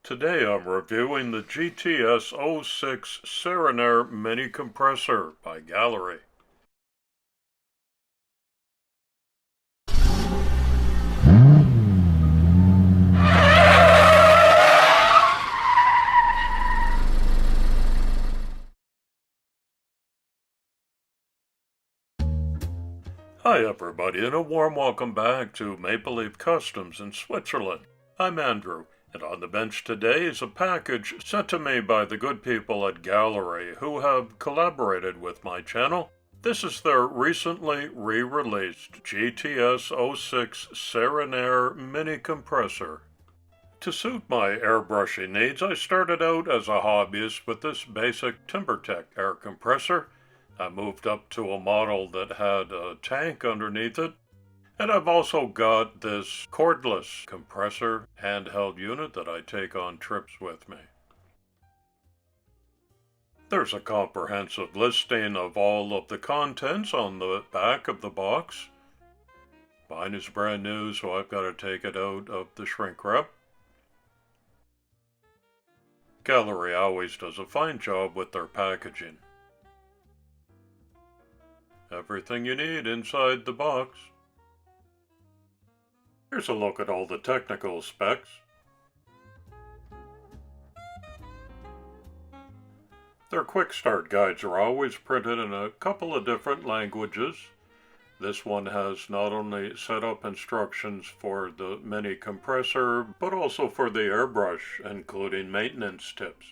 Today I'm reviewing the GTS-06 Serenair mini compressor by Gaahleri. Hi everybody, and a warm welcome back to MapleLeaf Customs in Switzerland. I'm Andrew, and on the bench today is a package sent to me by the good people at Gaahleri who have collaborated with my channel. This is their recently re-released GTS-06 Serenair mini compressor. To suit my airbrushing needs, I started out as a hobbyist with this basic TimberTech air compressor. I moved up to a model that had a tank underneath it, and I've also got this cordless compressor handheld unit that I take on trips with me. There's a comprehensive listing of all of the contents on the back of the box. Mine is brand new, so I've got to take it out of the shrink wrap. Gaahleri always does a fine job with their packaging. Everything you need inside the box. Here's a look at all the technical specs. Their quick start guides are always printed in a couple of different languages. This one has not only setup instructions for the mini compressor, but also for the airbrush, including maintenance tips.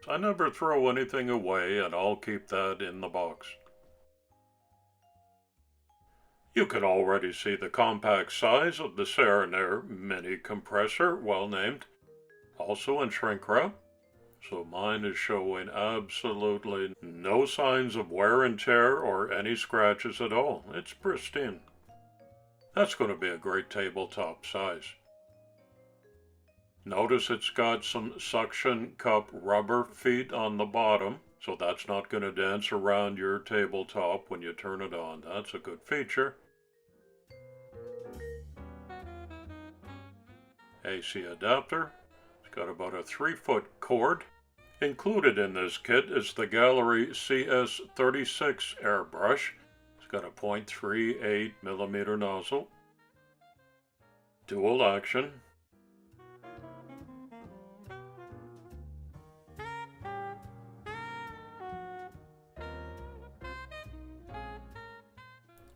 I never throw anything away, and I'll keep that in the box. You can already see the compact size of the Serenair mini compressor, well named, also in shrink wrap. So mine is showing absolutely no signs of wear and tear or any scratches at all. It's pristine. That's going to be a great tabletop size. Notice it's got some suction cup rubber feet on the bottom, so that's not going to dance around your tabletop when you turn it on. That's a good feature. AC adapter. It's got about a 3-foot cord. Included in this kit is the Gaahleri CS-36 airbrush. It's got a 0.38 millimeter nozzle. Dual action.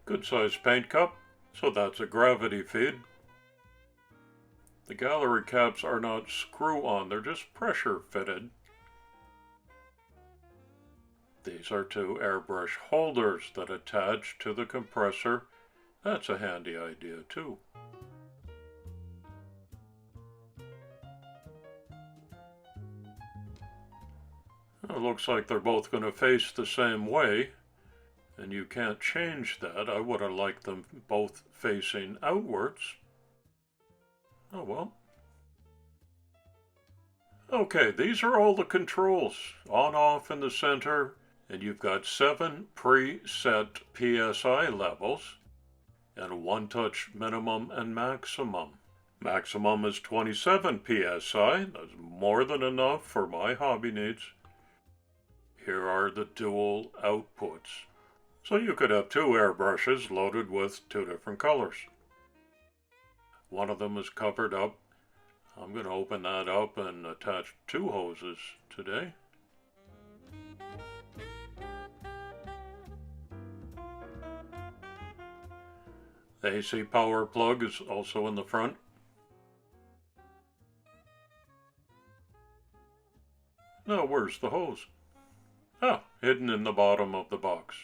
Good sized paint cup, so that's a gravity feed. The Gaahleri caps are not screw-on, they're just pressure fitted. These are two airbrush holders that attach to the compressor. That's a handy idea too. It looks like they're both going to face the same way, and you can't change that. I would have liked them both facing outwards. Oh well. Okay, these are all the controls. On, off in the center, and you've got 7 preset PSI levels, and one-touch minimum and maximum. Maximum is 27 PSI. That's more than enough for my hobby needs. Here are the dual outputs. So you could have 2 airbrushes loaded with 2 different colors. One of them is covered up. I'm going to open that up and attach 2 hoses today. The AC power plug is also in the front. Now where's the hose? Ah, hidden in the bottom of the box.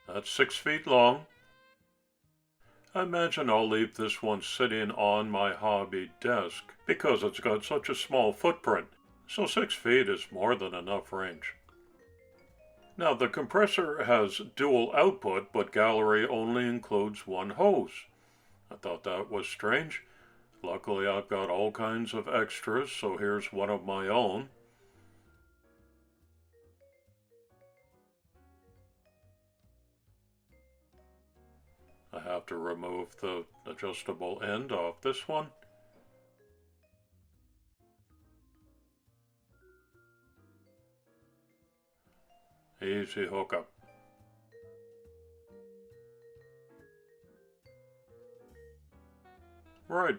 That's 6 feet long. I imagine I'll leave this one sitting on my hobby desk because it's got such a small footprint, so 6 feet is more than enough range. Now the compressor has dual output, but Gaahleri only includes 1 hose. I thought that was strange. Luckily I've got all kinds of extras, so here's one of my own. I have to remove the adjustable end off this one. Easy hookup. Right.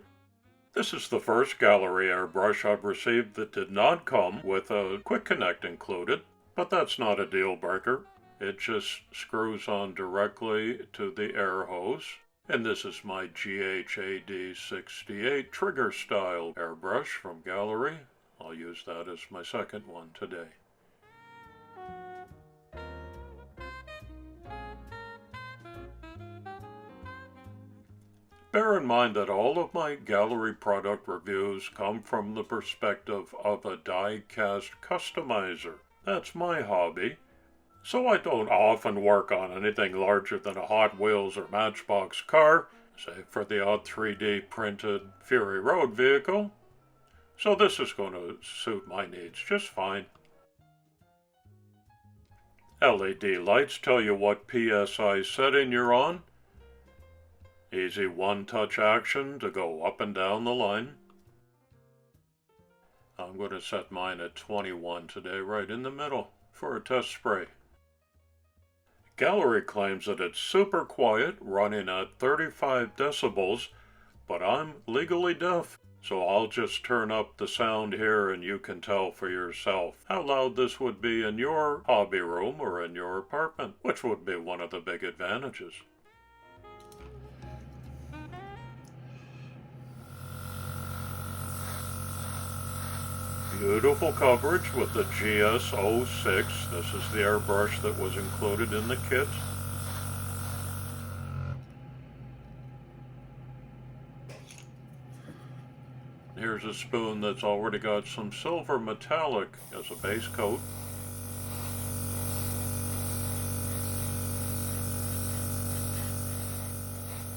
This is the first Gaahleri airbrush I've received that did not come with a quick connect included, but that's not a deal breaker. It just screws on directly to the air hose. And this is my GHAD-68 trigger style airbrush from Gaahleri. I'll use that as my second one today. Bear in mind that all of my Gaahleri product reviews come from the perspective of a die-cast customizer. That's my hobby. So I don't often work on anything larger than a Hot Wheels or Matchbox car, save for the odd 3D printed Fury Road vehicle. So this is going to suit my needs just fine. LED lights tell you what PSI setting you're on. Easy one-touch action to go up and down the line. I'm going to set mine at 21 today, right in the middle, for a test spray. Gaahleri claims that it's super quiet, running at 35 decibels, but I'm legally deaf, so I'll just turn up the sound here and you can tell for yourself how loud this would be in your hobby room or in your apartment, which would be one of the big advantages. Beautiful coverage with the GS-06. This is the airbrush that was included in the kit. Here's a spoon that's already got some silver metallic as a base coat.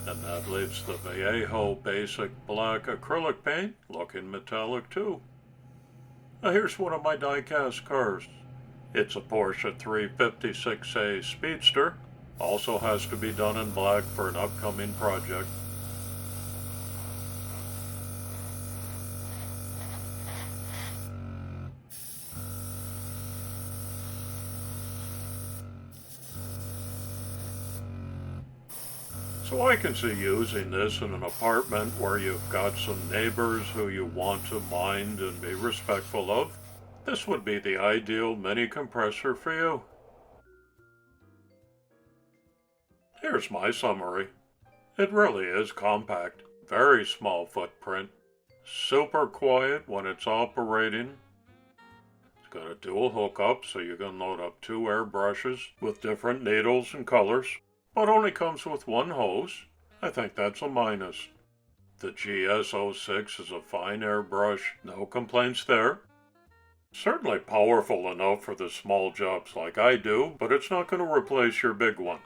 And that leaves the Vallejo basic black acrylic paint, looking metallic too. Now here's one of my die-cast cars. It's a Porsche 356A Speedster. Also has to be done in black for an upcoming project. So I can see using this in an apartment where you've got some neighbors who you want to mind and be respectful of. This would be the ideal mini compressor for you. Here's my summary. It really is compact, very small footprint, super quiet when it's operating. It's got a dual hookup so you can load up 2 airbrushes with different needles and colors, but only comes with 1 hose. I think that's a minus. The GS-06 is a fine airbrush, no complaints there. Certainly powerful enough for the small jobs like I do, but it's not going to replace your big one.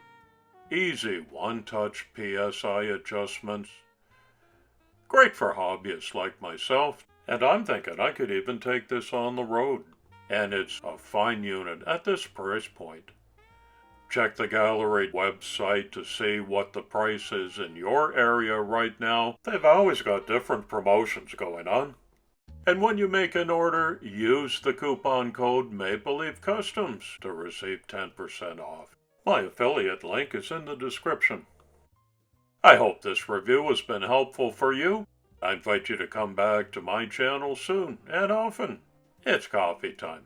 Easy one-touch PSI adjustments. Great for hobbyists like myself, and I'm thinking I could even take this on the road. And it's a fine unit at this price point. Check the Gaahleri website to see what the price is in your area right now. They've always got different promotions going on. And when you make an order, use the coupon code MapleLeafCustoms to receive 10% off. My affiliate link is in the description. I hope this review has been helpful for you. I invite you to come back to my channel soon and often. It's coffee time.